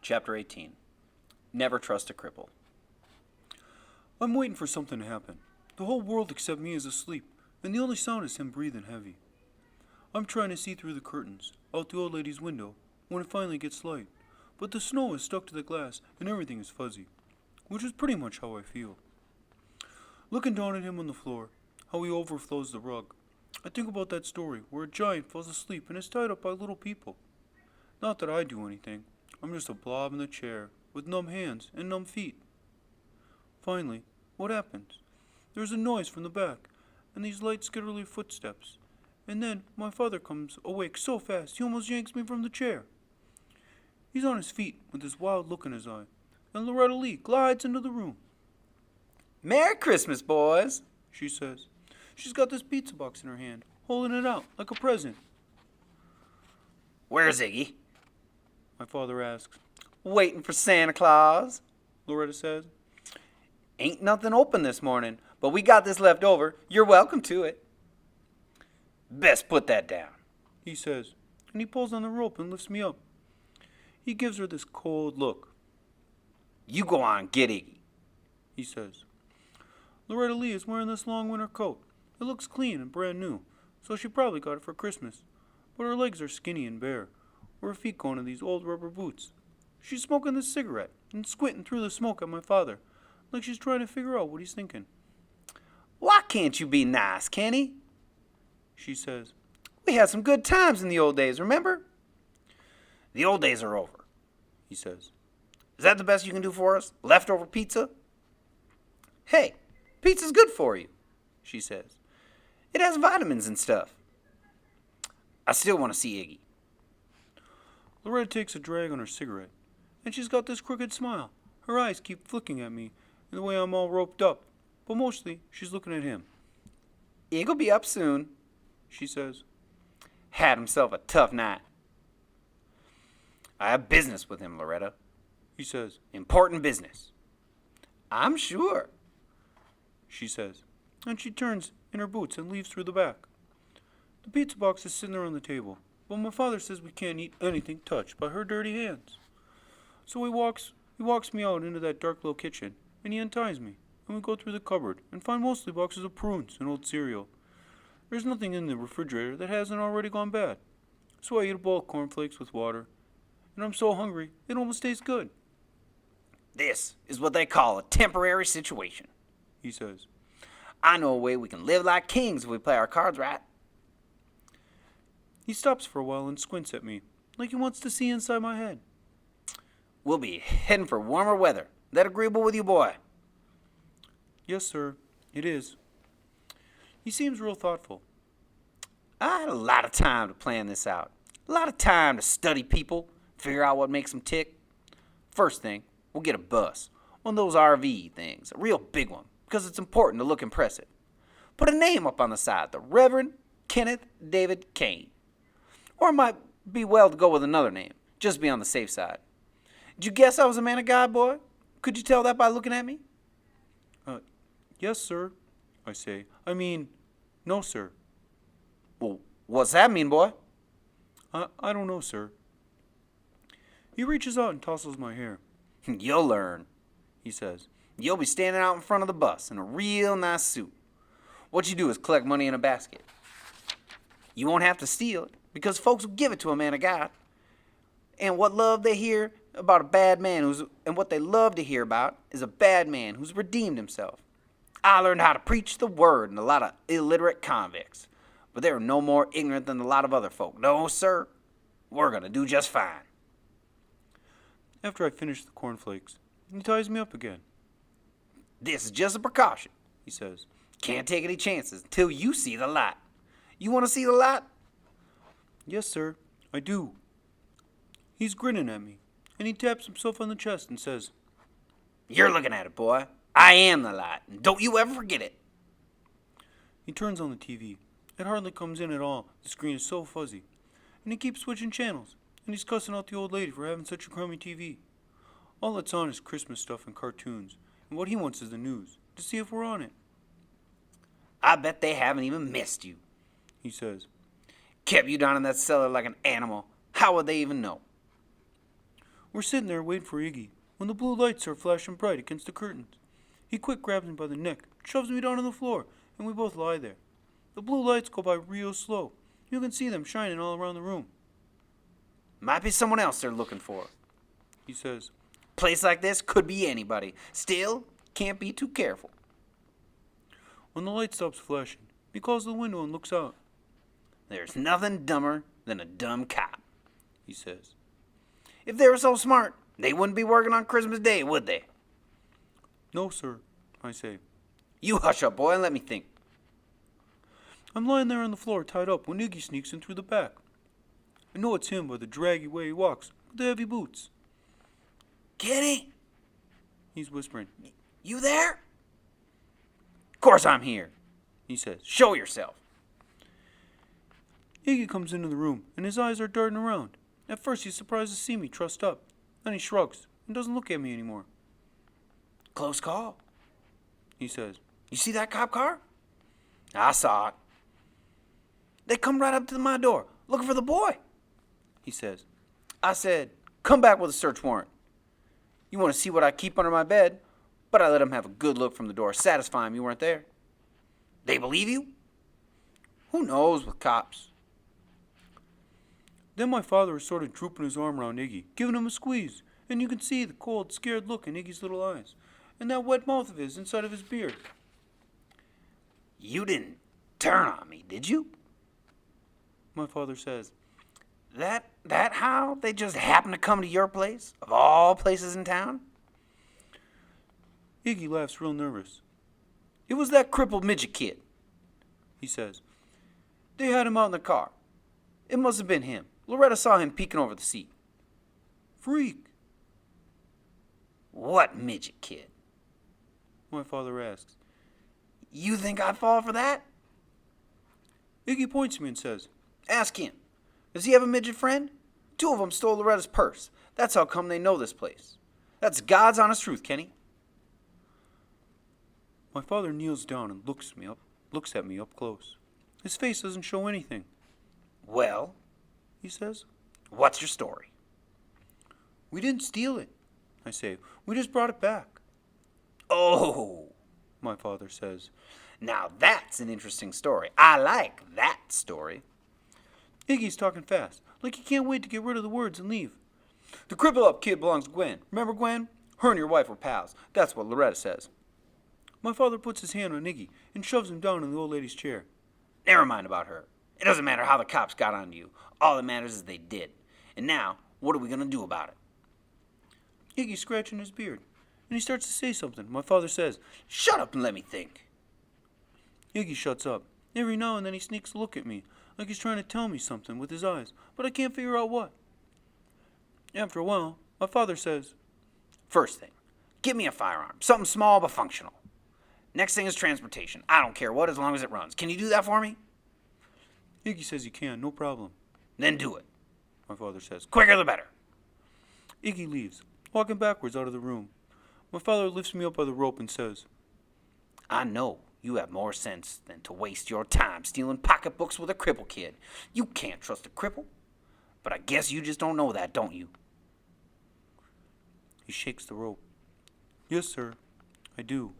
Chapter 18. Never trust a cripple. I'm waiting for something to happen. The whole world except me is asleep, and the only sound is him breathing heavy. I'm trying to see through the curtains, out the old lady's window, when it finally gets light, but the snow is stuck to the glass and everything is fuzzy, which is pretty much how I feel. Looking down at him on the floor, how he overflows the rug, I think about that story where a giant falls asleep and is tied up by little people. Not that I do anything, I'm just a blob in the chair, with numb hands and numb feet. Finally, what happens? There's a noise from the back, and these light skitterly footsteps. And then my father comes awake so fast he almost yanks me from the chair. He's on his feet with this wild look in his eye, and Loretta Lee glides into the room. Merry Christmas, boys, She says. She's got this pizza box in her hand, holding it out like a present. Where's Iggy? My father asks. Waiting for Santa Claus, Loretta says. Ain't nothing open this morning, but we got this left over. You're welcome to it. Best put that down, He says, and he pulls on the rope and lifts me up. He gives her this cold look. You go on, get Iggy, He says. Loretta Lee is wearing this long winter coat. It looks clean and brand new, so she probably got it for Christmas. But her legs are skinny and bare, with her feet going in these old rubber boots. She's smoking this cigarette and squinting through the smoke at my father, like she's trying to figure out what he's thinking. Why can't you be nice, Kenny? She says. We had some good times in the old days, remember? The old days are over, He says. Is that the best you can do for us? Leftover pizza? Hey, pizza's good for you, she says. It has vitamins and stuff. I still want to see Iggy. Loretta takes a drag on her cigarette, and she's got this crooked smile. Her eyes keep flicking at me in the way I'm all roped up, but mostly she's looking at him. Iggy'll be up soon, She says. Had himself a tough night. I have business with him, Loretta. He says. Important business. I'm sure, She says, and she turns in her boots and leaves through the back. The pizza box is sitting there on the table, but my father says we can't eat anything touched by her dirty hands. So he walks me out into that dark little kitchen, and he unties me, and we go through the cupboard and find mostly boxes of prunes and old cereal. There's nothing in the refrigerator that hasn't already gone bad. So I eat a bowl of cornflakes with water, and I'm so hungry it almost tastes good, this is what they call a temporary situation. he says. I know a way we can live like kings if we play our cards right. He stops for a while and squints at me, like he wants to see inside my head. We'll be heading for warmer weather. That agreeable with you, boy? Yes, sir, it is. He seems real thoughtful. I had a lot of time to plan this out. A lot of time to study people, figure out what makes them tick. First thing, we'll get a bus. One of those RV things, a real big one, because it's important to look impressive. Put a name up on the side, the Reverend Kenneth David Kane. Or it might be well to go with another name, just to be on the safe side. Did you guess I was a man of God, boy? Could you tell that by looking at me? Yes, sir, I say. I mean, no, sir. Well, what's that mean, boy? I don't know, sir. He reaches out and tousles my hair. You'll learn, He says. You'll be standing out in front of the bus in a real nice suit. What you do is collect money in a basket. You won't have to steal it, because folks will give it to a man of God. And what love they hear about a bad man and what they love to hear about is a bad man who's redeemed himself. I learned how to preach the word in a lot of illiterate convicts, but they were no more ignorant than a lot of other folk. No, sir, we're going to do just fine. After I finish the cornflakes, he ties me up again. This is just a precaution, He says. Can't take any chances until you see the light. You want to see the light? Yes, sir, I do. He's grinning at me, and he taps himself on the chest and says, You're looking at it, boy. I am the light, and don't you ever forget it. He turns on the TV. It hardly comes in at all. The screen is so fuzzy. And he keeps switching channels, and he's cussing out the old lady for having such a crummy TV. All that's on is Christmas stuff and cartoons, and what he wants is the news, to see if we're on it. I bet they haven't even missed you, He says. Kept you down in that cellar like an animal. How would they even know? We're sitting there waiting for Iggy when the blue lights start flashing bright against the curtains. He quick grabs me by the neck, shoves me down on the floor, and we both lie there. The blue lights go by real slow. You can see them shining all around the room. Might be someone else they're looking for, He says. Place like this could be anybody. Still, can't be too careful. When the light stops flashing, he calls the window and looks out. There's nothing dumber than a dumb cop, He says. If they were so smart, they wouldn't be working on Christmas Day, would they? No, sir, I say. You hush up, boy, and let me think. I'm lying there on the floor tied up when Iggy sneaks in through the back. I know it's him by the draggy way he walks with the heavy boots. Kenny, He's whispering. you there? Of course I'm here, He says. Show yourself. Iggy comes into the room and his eyes are darting around. At first he's surprised to see me trussed up. Then he shrugs and doesn't look at me anymore. Close call. He says. You see that cop car? I saw it. They come right up to my door, looking for the boy. He says. I said, come back with a search warrant. You want to see what I keep under my bed? But I let them have a good look from the door, satisfying you weren't there. They believe you? Who knows with cops? Then my father is sort of drooping his arm around Iggy, giving him a squeeze, and you can see the cold, scared look in Iggy's little eyes, and that wet mouth of his inside of his beard. You didn't turn on me, did you? My father says. That how they just happened to come to your place, of all places in town? Iggy laughs real nervous. It was that crippled midget kid, He says. They had him out in the car. It must have been him. Loretta saw him peeking over the seat. Freak, What midget kid? my father asks. You think I'd fall for that? Iggy points to me and says, Ask him. Does he have a midget friend? 2 of them stole Loretta's purse. That's how come they know this place. That's God's honest truth, Kenny. My father kneels down and looks at me up close. His face doesn't show anything. Well, He says. what's your story? We didn't steal it, I say. We just brought it back. Oh, My father says. now that's an interesting story. I like that story. Iggy's talking fast, like he can't wait to get rid of the words and leave. The cripple up kid belongs to Gwen. Remember Gwen? Her and your wife were pals. That's what Loretta says. My father puts his hand on Iggy and shoves him down in the old lady's chair. Never mind about her. It doesn't matter how the cops got onto you. All that matters is they did. And now, what are we going to do about it? Iggy's scratching his beard, and he starts to say something. My father says, Shut up and let me think. Iggy shuts up. Every now and then he sneaks a look at me, like he's trying to tell me something with his eyes, but I can't figure out what. After a while, my father says, First thing, get me a firearm. Something small but functional. Next thing is transportation. I don't care what as long as it runs. Can you do that for me? Iggy says he can, no problem. Then do it. My father says. Quicker the better. Iggy leaves, walking backwards out of the room. My father lifts me up by the rope and says, I know you have more sense than to waste your time stealing pocketbooks with a cripple kid. You can't trust a cripple. But I guess you just don't know that, don't you? He shakes the rope. Yes, sir, I do.